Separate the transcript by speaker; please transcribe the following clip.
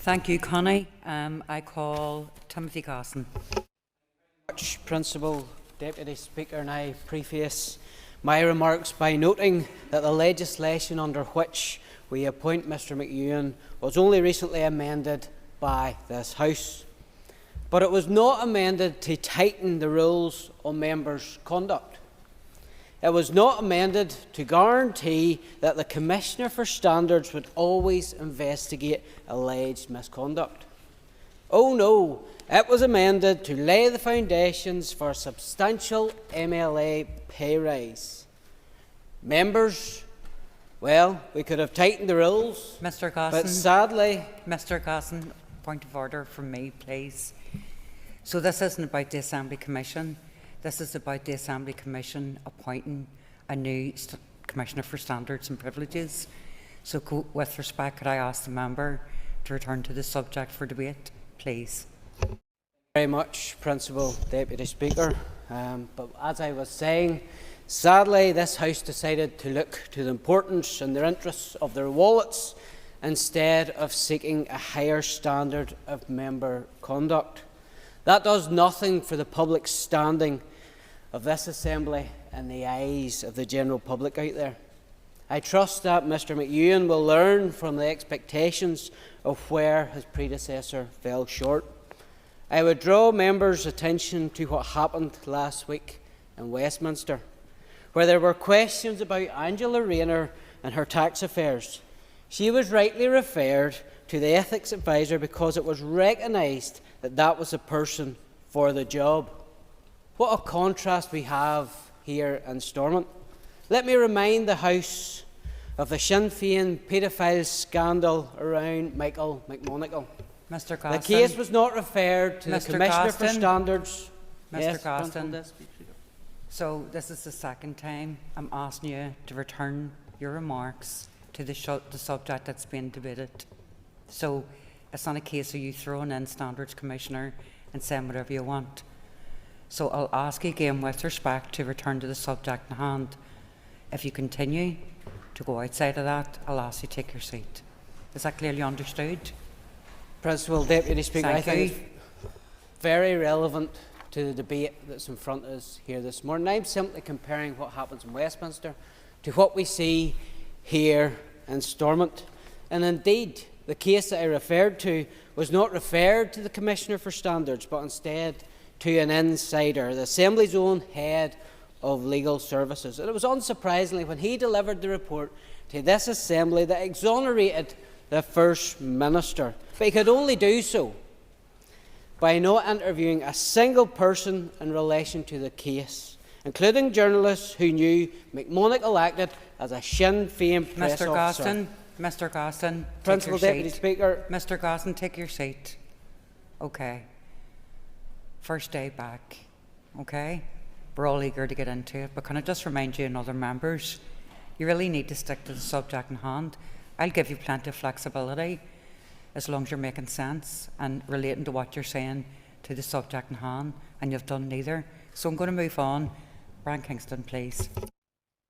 Speaker 1: Thank you, Connie. I call Timothy Gosson.
Speaker 2: Principal Deputy Speaker, and I preface my remarks by noting that the legislation under which we appoint Mr McEwan was only recently amended by this House. But it was not amended to tighten the rules on members' conduct. It was not amended to guarantee that the Commissioner for Standards would always investigate alleged misconduct. Oh no, it was amended to lay the foundations for a substantial MLA pay rise. Members, well, we could have tightened the rules,
Speaker 1: Mr Gosson,
Speaker 2: but sadly...
Speaker 1: Mr Gosson, point of order from me, please. So this isn't about the Assembly Commission. This is about the Assembly Commission appointing a new Commissioner for Standards and Privileges. So with respect, could I ask the member to return to the subject for debate, please?
Speaker 2: Thank you very much, Principal Deputy Speaker. But as I was saying, sadly this House decided to look to the importance and the interests of their wallets instead of seeking a higher standard of member conduct. That does nothing for the public standing of this Assembly in the eyes of the general public out there. I trust that Mr McEwan will learn from the expectations of where his predecessor fell short. I would draw members' attention to what happened last week in Westminster, where there were questions about Angela Rayner and her tax affairs. She was rightly referred to the ethics advisor because it was recognised that that was the person for the job. What a contrast we have here in Stormont. Let me remind the House of the Sinn Féin paedophile scandal around Michael McMonagle.
Speaker 1: Mr Gosson.
Speaker 2: The case was not referred to the Commissioner for Standards.
Speaker 1: Mr Gosson. So this is the second time I'm asking you to return your remarks to the subject that's being debated. So it's not a case of you throwing in Standards Commissioner and saying whatever you want. So I'll ask you again with respect to return to the subject in hand. If you continue to go outside of that, I'll ask you to take your seat. Is that clearly understood?
Speaker 2: Principal Deputy Speaker,
Speaker 1: Thank
Speaker 2: I think
Speaker 1: you.
Speaker 2: it's very relevant to the debate that's in front of us here this morning. I'm simply comparing what happens in Westminster to what we see here in Stormont. And indeed, the case that I referred to was not referred to the Commissioner for Standards, but instead to an insider, the Assembly's own head of legal services. And it was unsurprisingly when he delivered the report to this Assembly that exonerated the First Minister. But he could only do so by not interviewing a single person in relation to the case, including journalists who knew McMonagle acted as a Sinn Féin press officer.
Speaker 1: Mr Gosson,
Speaker 2: Principal Deputy Speaker.
Speaker 1: Mr Gosson, take your seat. Okay. First day back. Okay. We're all eager to get into it, but can I just remind you and other members, you really need to stick to the subject in hand. I'll give you plenty of flexibility as long as you're making sense and relating to what you're saying to the subject in hand, and you've done neither. So I'm going to move on. Brian Kingston, please.